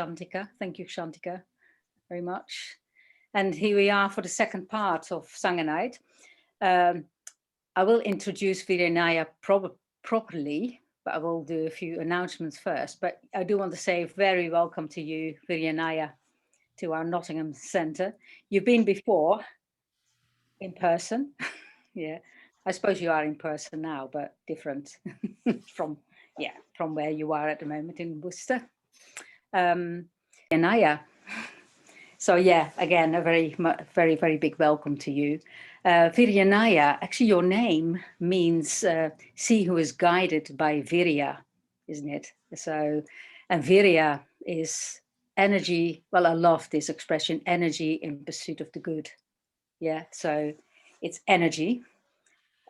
Shantika. Thank you, Shantika, very much. And here we are for the second part of Sangha Night. I will introduce Viryanaya properly, but I will do a few announcements first. But I do want to say very welcome to you, Viryanaya, to our Nottingham Centre. You've been before in person. Yeah, I suppose you are in person now, but different from where you are at the moment in Worcester. Viryanaya. So yeah, again, a very, very big welcome to you. Viryanaya, actually your name means see who is guided by Virya, isn't it? So, and Virya is energy. Well, I love this expression, energy in pursuit of the good. Yeah, so it's energy,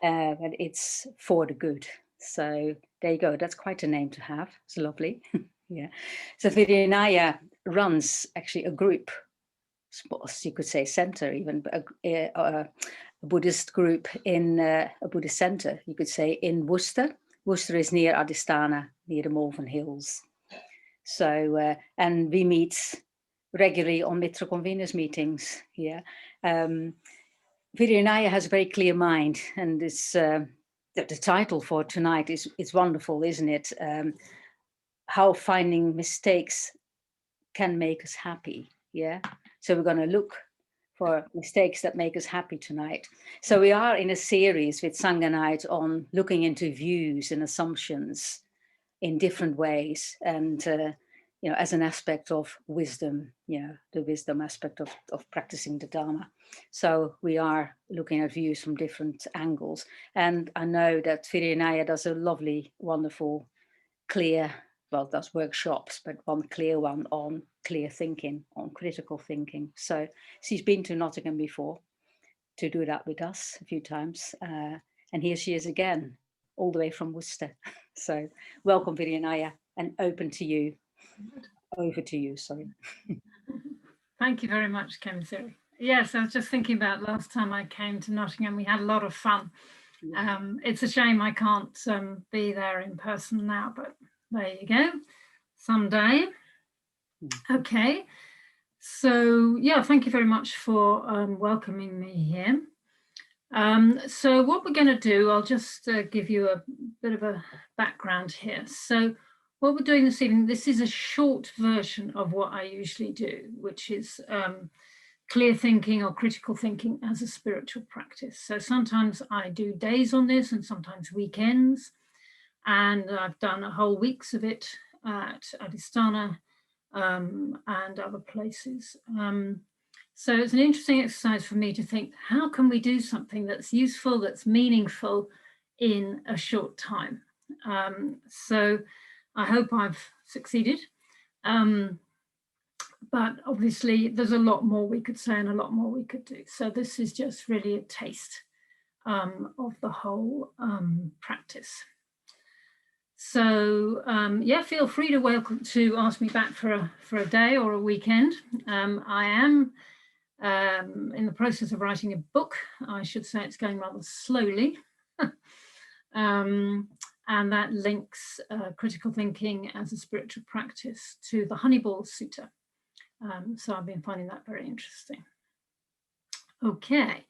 and it's for the good. So there you go. That's quite a name to have. It's lovely. Yeah. So Viryanaya runs actually a group, you could say center even, a Buddhist group in a Buddhist center, you could say, in Worcester. Worcester is near Adistana, near the Malvern Hills. So, and we meet regularly on Mitra Conveners meetings. Yeah. Viryanaya has a very clear mind, and this, the title for tonight is wonderful, isn't it? How finding mistakes can make us happy. Yeah. So we're going to look for mistakes that make us happy tonight. So we are in a series with Sangha Night on looking into views and assumptions in different ways, and you know, as an aspect of wisdom, you know, the wisdom aspect of practicing the Dharma. So we are looking at views from different angles, and I know that Viryanaya does a lovely, wonderful, clear, well, does workshops, but one clear one on clear thinking, on critical thinking. So she's been to Nottingham before to do that with us a few times. And here she is again, all the way from Worcester. So welcome, Viryanaya, and open to you. Over to you, sorry. Thank you very much, Kemisiri. Yes, I was just thinking about last time I came to Nottingham, we had a lot of fun. Yeah. It's a shame I can't be there in person now, but there you go, someday. Okay, so yeah, thank you very much for welcoming me here. So what we're going to do, I'll just give you a bit of a background here. So what we're doing this evening, this is a short version of what I usually do, which is clear thinking or critical thinking as a spiritual practice. So sometimes I do days on this and sometimes weekends, and I've done whole weeks of it at Adistana and other places. So it's an interesting exercise for me to think, how can we do something that's useful, that's meaningful in a short time? So I hope I've succeeded. But obviously there's a lot more we could say and a lot more we could do. So this is just really a taste of the whole practice. So yeah, feel free to ask me back for a day or a weekend. I am in the process of writing a book. I should say it's going rather slowly. And that links critical thinking as a spiritual practice to the Honeyball Sutta. So I've been finding that very interesting. Okay,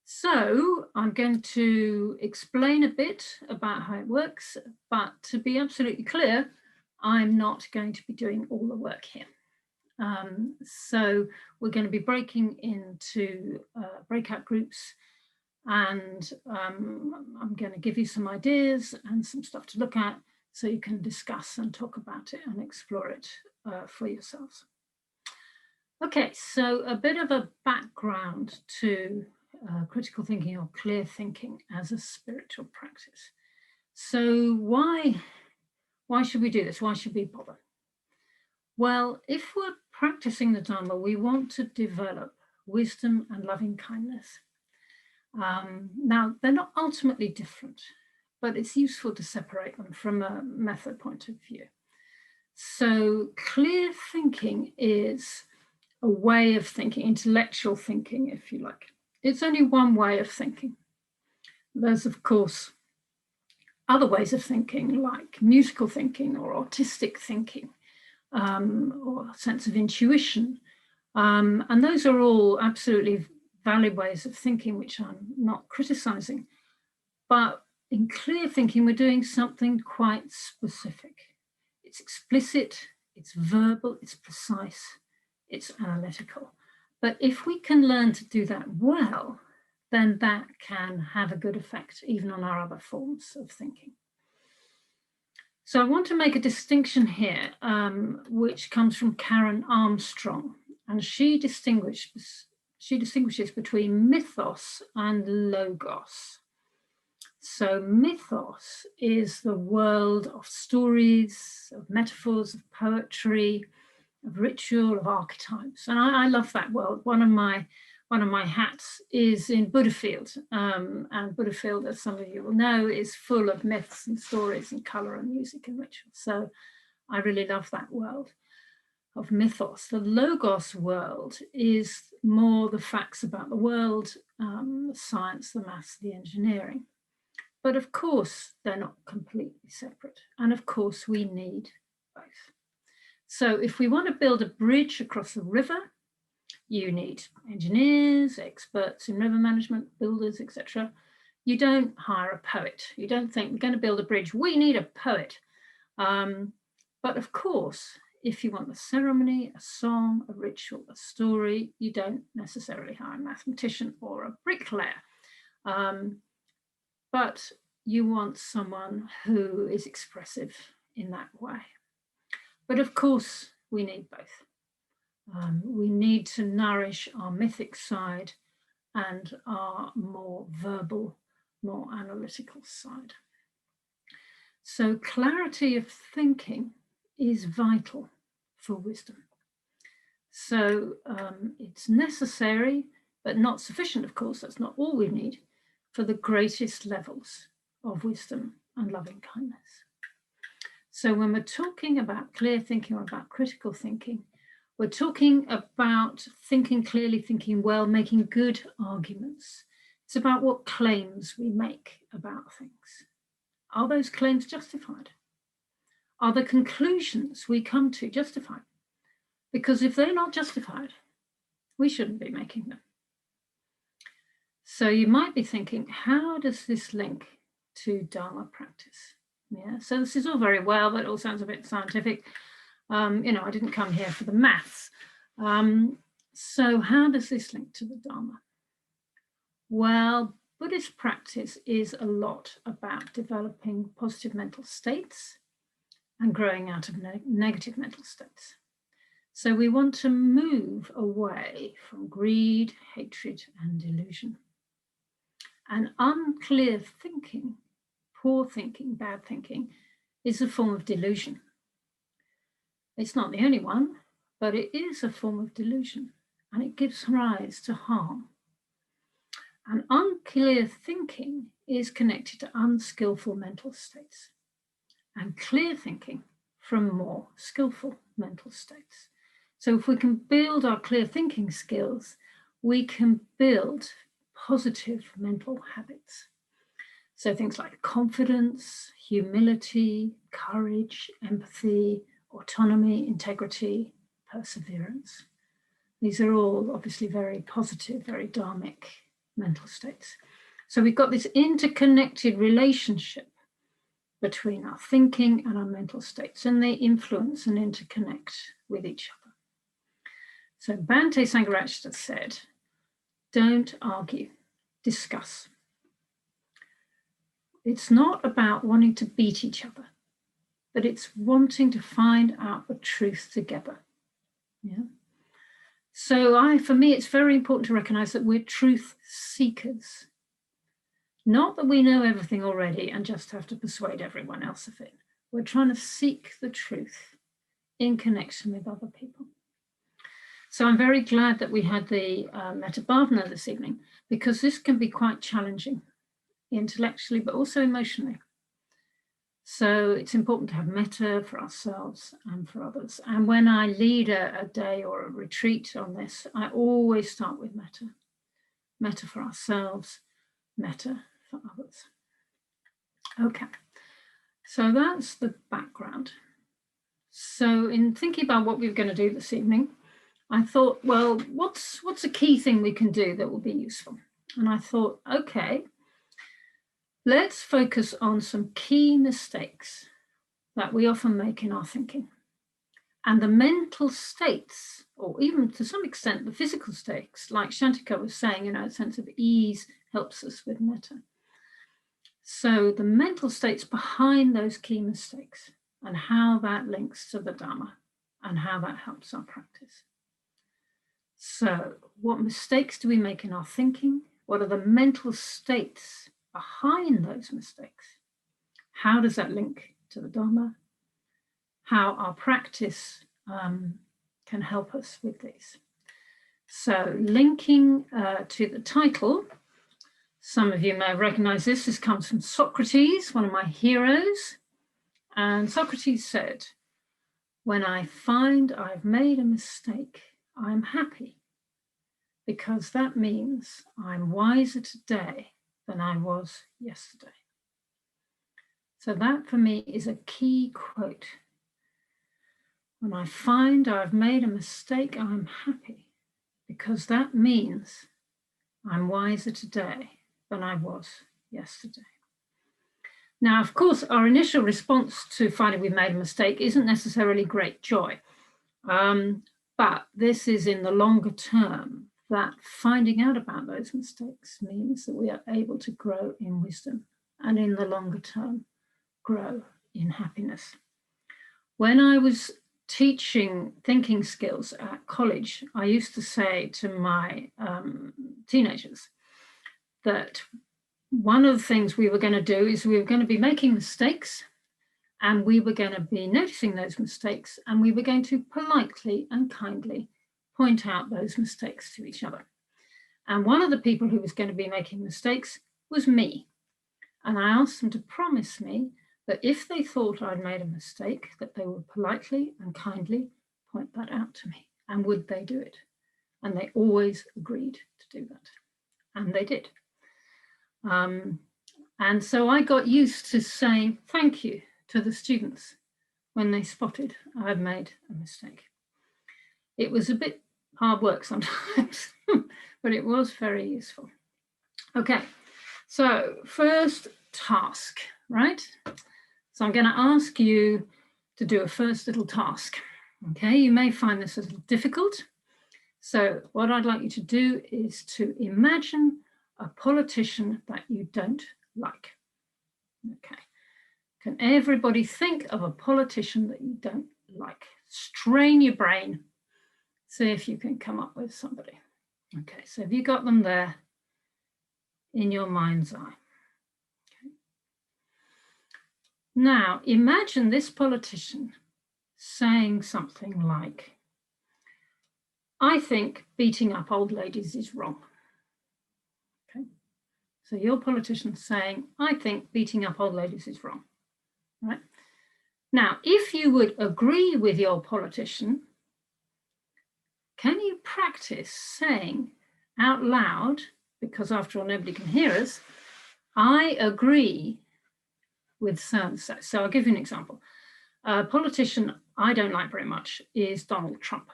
so I'm going to explain a bit about how it works, but to be absolutely clear, I'm not going to be doing all the work here. So we're going to be breaking into breakout groups, and I'm going to give you some ideas and some stuff to look at so you can discuss and talk about it and explore it for yourselves. Okay, so a bit of a background to critical thinking or clear thinking as a spiritual practice. So why should we do this? Why should we bother? Well, if we're practicing the Dharma, we want to develop wisdom and loving kindness. Now, they're not ultimately different, but it's useful to separate them from a method point of view. So clear thinking is a way of thinking, intellectual thinking, if you like. It's only one way of thinking. There's, of course, other ways of thinking, like musical thinking or artistic thinking, or a sense of intuition. And those are all absolutely valid ways of thinking, which I'm not criticizing. But in clear thinking, we're doing something quite specific. It's explicit, it's verbal, it's precise, it's analytical. But if we can learn to do that well, then that can have a good effect even on our other forms of thinking. So I want to make a distinction here, which comes from Karen Armstrong, and she distinguishes between mythos and logos. So mythos is the world of stories, of metaphors, of poetry, of ritual, of archetypes, and I love that world. One of my hats is in Buddhafield, and Buddhafield, as some of you will know, is full of myths and stories and colour and music and ritual. So I really love that world of mythos. The logos world is more the facts about the world, the science, the maths, the engineering. But of course, they're not completely separate. And of course, we need both. So if we want to build a bridge across a river, you need engineers, experts in river management, builders, etc. You don't hire a poet. You don't think, we're going to build a bridge, we need a poet. But of course, if you want a ceremony, a song, a ritual, a story, you don't necessarily hire a mathematician or a bricklayer. But you want someone who is expressive in that way. But of course, we need both. We need to nourish our mythic side and our more verbal, more analytical side. So clarity of thinking is vital for wisdom. So it's necessary, but not sufficient, of course, that's not all we need, for the greatest levels of wisdom and loving kindness. So when we're talking about clear thinking or about critical thinking, we're talking about thinking clearly, thinking well, making good arguments. It's about what claims we make about things. Are those claims justified? Are the conclusions we come to justified? Because if they're not justified, we shouldn't be making them. So you might be thinking, how does this link to Dharma practice? Yeah, so this is all very well, but it all sounds a bit scientific. I didn't come here for the maths. So how does this link to the Dharma? Well, Buddhist practice is a lot about developing positive mental states and growing out of negative mental states. So we want to move away from greed, hatred, and delusion. And unclear thinking, poor thinking, bad thinking, is a form of delusion. It's not the only one, but it is a form of delusion, and it gives rise to harm. And unclear thinking is connected to unskillful mental states, and clear thinking from more skillful mental states. So if we can build our clear thinking skills, we can build positive mental habits. So things like confidence, humility, courage, empathy, autonomy, integrity, perseverance. These are all obviously very positive, very dharmic mental states. So we've got this interconnected relationship between our thinking and our mental states, and they influence and interconnect with each other. So Bhante Sangharakshita said, don't argue, discuss. It's not about wanting to beat each other, but it's wanting to find out the truth together. Yeah. So for me, it's very important to recognize that we're truth seekers. Not that we know everything already and just have to persuade everyone else of it. We're trying to seek the truth in connection with other people. So I'm very glad that we had the Metta Bhavana this evening, because this can be quite challenging intellectually, but also emotionally. So it's important to have metta for ourselves and for others. And when I lead a day or a retreat on this, I always start with metta. Metta for ourselves, metta for others. Okay, so that's the background. So in thinking about what we were going to do this evening, I thought, well, what's a key thing we can do that will be useful? And I thought, okay, let's focus on some key mistakes that we often make in our thinking. And the mental states, or even to some extent the physical states, like Shantika was saying, a sense of ease helps us with metta. So the mental states behind those key mistakes and how that links to the Dharma and how that helps our practice. So what mistakes do we make in our thinking? What are the mental states behind those mistakes? How does that link to the Dharma? How our practice can help us with these. So linking to the title, some of you may recognize this. This comes from Socrates, one of my heroes. And Socrates said, "When I find I've made a mistake, I'm happy, because that means I'm wiser today than I was yesterday." So that for me is a key quote. When I find I've made a mistake, I'm happy, because that means I'm wiser today than I was yesterday. Now, of course, our initial response to finding we've made a mistake isn't necessarily great joy. But this is in the longer term that finding out about those mistakes means that we are able to grow in wisdom and in the longer term, grow in happiness. When I was teaching thinking skills at college, I used to say to my teenagers that one of the things we were going to do is we were going to be making mistakes, and we were going to be noticing those mistakes, and we were going to politely and kindly point out those mistakes to each other. And one of the people who was going to be making mistakes was me. And I asked them to promise me that if they thought I'd made a mistake, that they would politely and kindly point that out to me. And would they do it? And they always agreed to do that. And they did. And so I got used to saying thank you to the students when they spotted I'd made a mistake. It was a bit hard work sometimes, but it was very useful. Okay, so first task, right? So I'm going to ask you to do a first little task. Okay, you may find this a little difficult. So what I'd like you to do is to imagine a politician that you don't like. Okay. Can everybody think of a politician that you don't like? Strain your brain. See if you can come up with somebody. Okay, so have you got them there in your mind's eye? Okay. Now, imagine this politician saying something like, "I think beating up old ladies is wrong." Okay, so your politician's saying, "I think beating up old ladies is wrong." Right? Now, if you would agree with your politician, can you practice saying out loud, because after all, nobody can hear us, "I agree with so-and-so." So I'll give you an example. A politician I don't like very much is Donald Trump.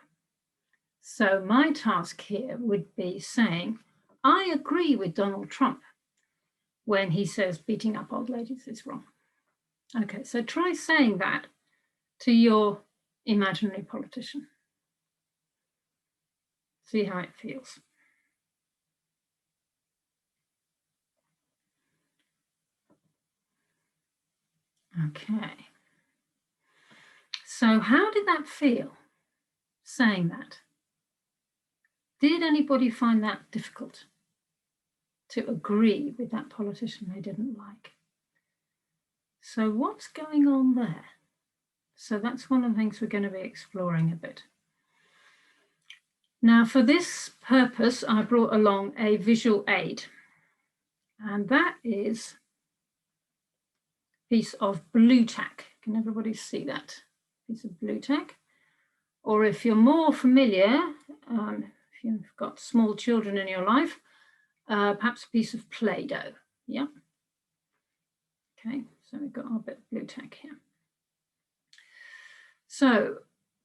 So my task here would be saying, "I agree with Donald Trump when he says beating up old ladies is wrong." Okay, so try saying that to your imaginary politician. See how it feels. Okay. So how did that feel, saying that? Did anybody find that difficult, to agree with that politician they didn't like? So what's going on there? So that's one of the things we're going to be exploring a bit. Now, for this purpose, I brought along a visual aid, and that is a piece of blue tack. Can everybody see that piece of blue tack? Or if you're more familiar, if you've got small children in your life, perhaps a piece of Play-Doh. Yeah. Okay, so we've got our bit of blue tack here. So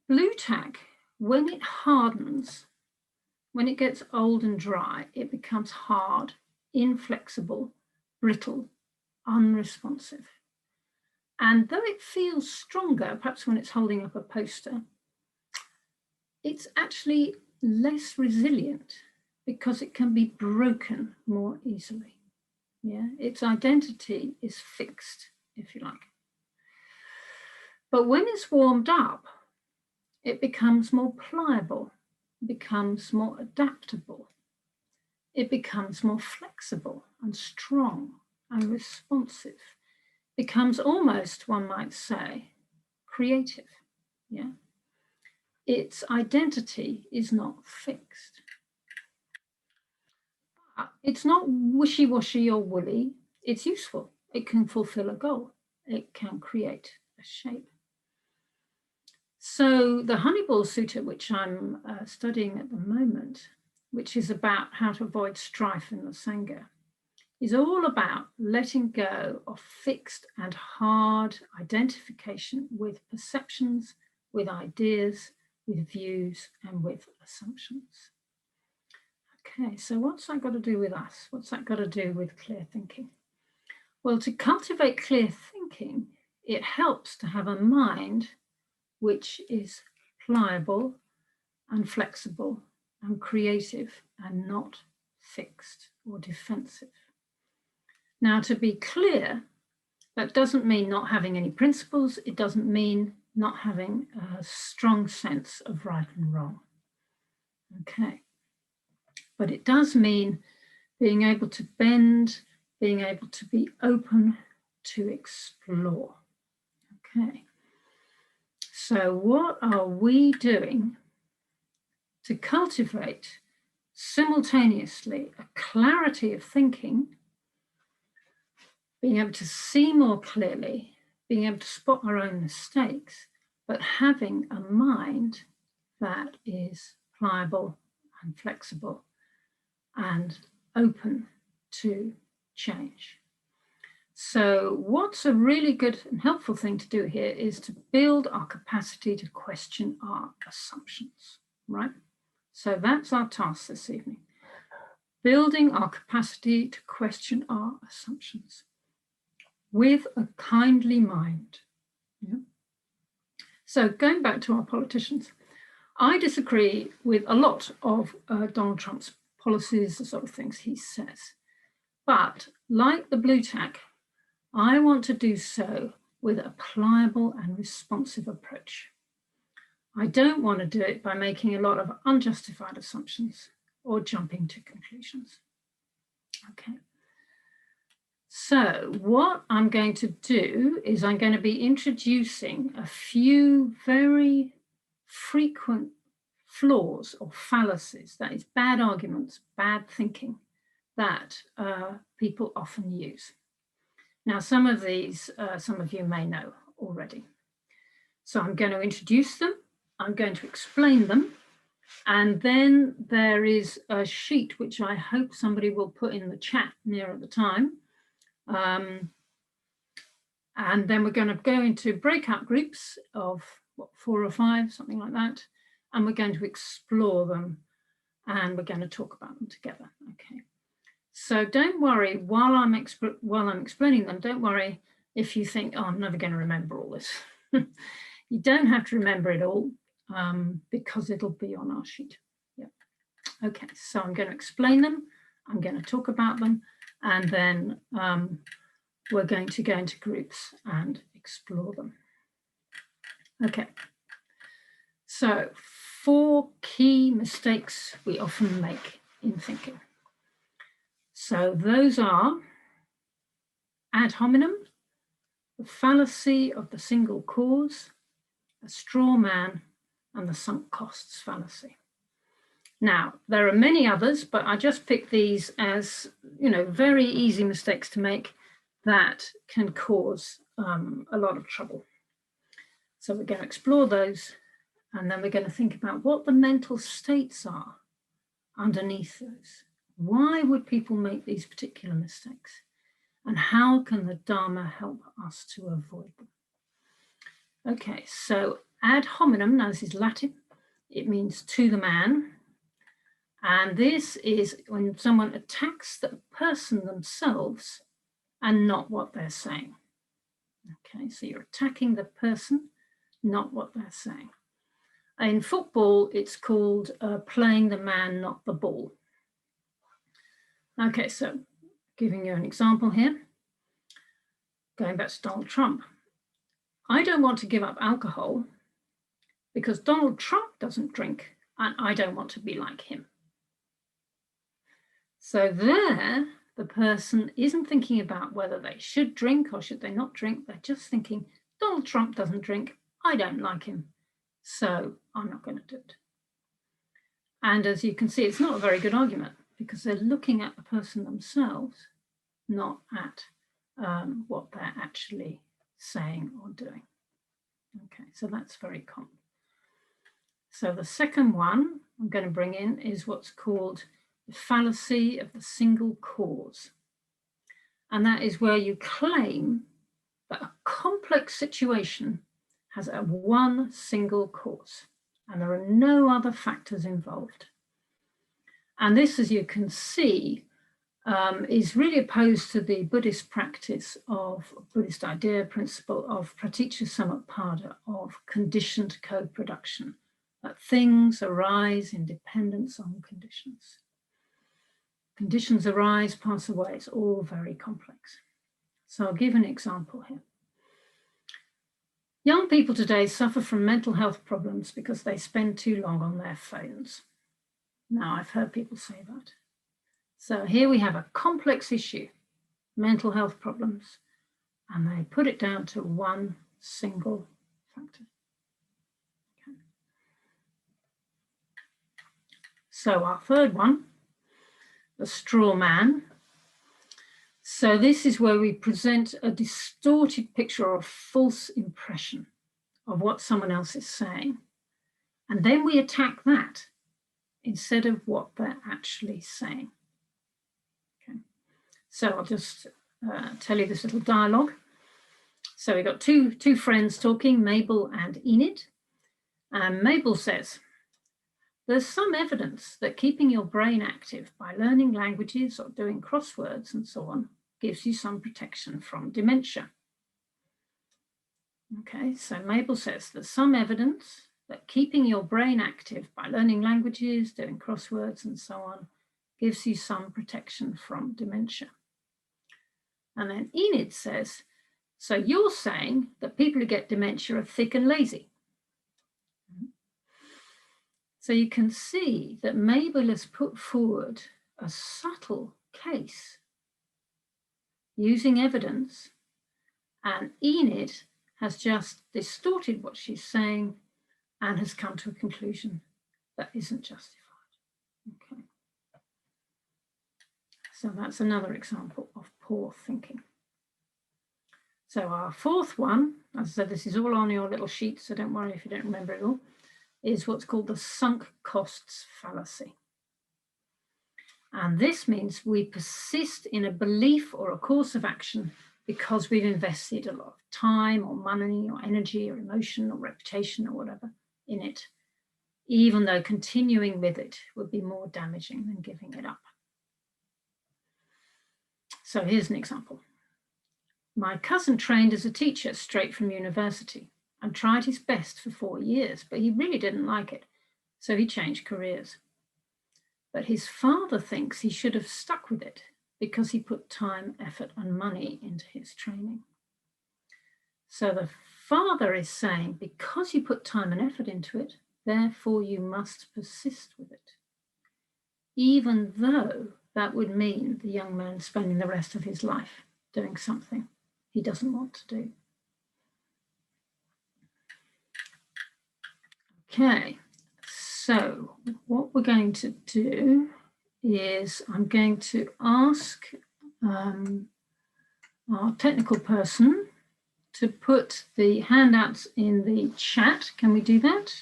blue tack, when it hardens, when it gets old and dry, it becomes hard, inflexible, brittle, unresponsive. And though it feels stronger, perhaps when it's holding up a poster, it's actually less resilient because it can be broken more easily. Yeah, its identity is fixed, if you like. But when it's warmed up, it becomes more pliable, becomes more adaptable. It becomes more flexible and strong and responsive, becomes almost, one might say, creative. Yeah. Its identity is not fixed. It's not wishy-washy or woolly. It's useful. It can fulfill a goal. It can create a shape. So the Honeyball Sutta, which I'm studying at the moment, which is about how to avoid strife in the Sangha, is all about letting go of fixed and hard identification with perceptions, with ideas, with views, and with assumptions. Okay, so what's that got to do with us? What's that got to do with clear thinking? Well, to cultivate clear thinking, it helps to have a mind which is pliable and flexible and creative and not fixed or defensive. Now, to be clear, that doesn't mean not having any principles. It doesn't mean not having a strong sense of right and wrong. Okay. But it does mean being able to bend, being able to be open to explore. Okay. So what are we doing to cultivate simultaneously a clarity of thinking, being able to see more clearly, being able to spot our own mistakes, but having a mind that is pliable and flexible and open to change? So what's a really good and helpful thing to do here is to build our capacity to question our assumptions, right? So that's our task this evening. Building our capacity to question our assumptions with a kindly mind. Yeah? So going back to our politicians, I disagree with a lot of Donald Trump's policies, the sort of things he says. But like the blue tack, I want to do so with a pliable and responsive approach. I don't want to do it by making a lot of unjustified assumptions or jumping to conclusions. Okay. So what I'm going to do is I'm going to be introducing a few very frequent flaws or fallacies, that is bad arguments, bad thinking, that people often use. Now, some of these, some of you may know already. So I'm going to introduce them, I'm going to explain them, and then there is a sheet which I hope somebody will put in the chat near at the time. And then we're going to go into breakout groups of 4 or 5, something like that, and we're going to explore them, and we're going to talk about them together. Okay. So don't worry while I'm explaining them. Don't worry if you think, oh, I'm never going to remember all this. You don't have to remember it all because it'll be on our sheet. Yeah. Okay, so I'm going to explain them. I'm going to talk about them, and then we're going to go into groups and explore them. Okay. So 4 key mistakes we often make in thinking. So those are ad hominem, the fallacy of the single cause, a straw man, and the sunk costs fallacy. Now, there are many others, but I just picked these as, very easy mistakes to make that can cause a lot of trouble. So we're going to explore those, and then we're going to think about what the mental states are underneath those. Why would people make these particular mistakes? And how can the Dharma help us to avoid them? Okay, so ad hominem. Now this is Latin. It means to the man. And this is when someone attacks the person themselves and not what they're saying. Okay, so you're attacking the person, not what they're saying. In football, it's called playing the man, not the ball. Okay, so giving you an example here, going back to Donald Trump. I don't want to give up alcohol because Donald Trump doesn't drink and I don't want to be like him. So there, the person isn't thinking about whether they should drink or should they not drink. They're just thinking, Donald Trump doesn't drink, I don't like him, so I'm not going to do it. And as you can see, it's not a very good argument because they're looking at the person themselves, not at what they're actually saying or doing. Okay, so that's very common. So the second one I'm going to bring in is what's called the fallacy of the single cause. And that is where you claim that a complex situation has a one single cause and there are no other factors involved. And this, as you can see, is really opposed to the Buddhist practice of Buddhist idea principle of praticca samutpada, of conditioned co-production, that things arise in dependence on conditions. Conditions arise, pass away, it's all very complex. So I'll give an example here. Young people today suffer from mental health problems because they spend too long on their phones. Now, I've heard people say that. So here we have a complex issue, mental health problems, and they put it down to one single factor. Okay. So our third one, the straw man. So this is where we present a distorted picture or a false impression of what someone else is saying. And then we attack that instead of what they're actually saying. Okay. So I'll just tell you this little dialogue. So we've got two friends talking, Mabel and Enid. And Mabel says, there's some evidence that keeping your brain active by learning languages or doing crosswords and so on gives you some protection from dementia. Okay, so Mabel says there's some evidence that keeping your brain active by learning languages, doing crosswords and so on gives you some protection from dementia. And then Enid says, so you're saying that people who get dementia are thick and lazy. So you can see that Mabel has put forward a subtle case using evidence, and Enid has just distorted what she's saying and has come to a conclusion that isn't justified. Okay. So that's another example of poor thinking. So our fourth one, as I said, this is all on your little sheet, so don't worry if you don't remember it all, is what's called the sunk costs fallacy. And this means we persist in a belief or a course of action because we've invested a lot of time or money or energy or emotion or reputation or whatever in it, even though continuing with it would be more damaging than giving it up. So here's an example. My cousin trained as a teacher straight from university and tried his best for 4 years, but he really didn't like it, so he changed careers. But his father thinks he should have stuck with it because he put time, effort, and money into his training. So the father is saying, because you put time and effort into it, therefore you must persist with it, even though that would mean the young man spending the rest of his life doing something he doesn't want to do. Okay, so what we're going to do is I'm going to ask our technical person to put the handouts in the chat. Can we do that?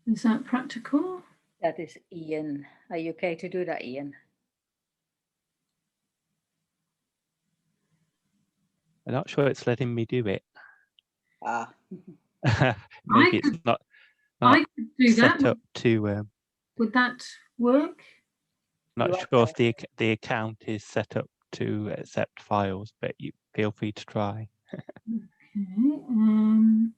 Is that practical? That is Ian. Are you okay to do that, Ian? I'm not sure it's letting me do it. Ah. Maybe it's not I could do set that. up to. Would that work? Not sure if the account is set up to accept files, but you feel free to try. Okay.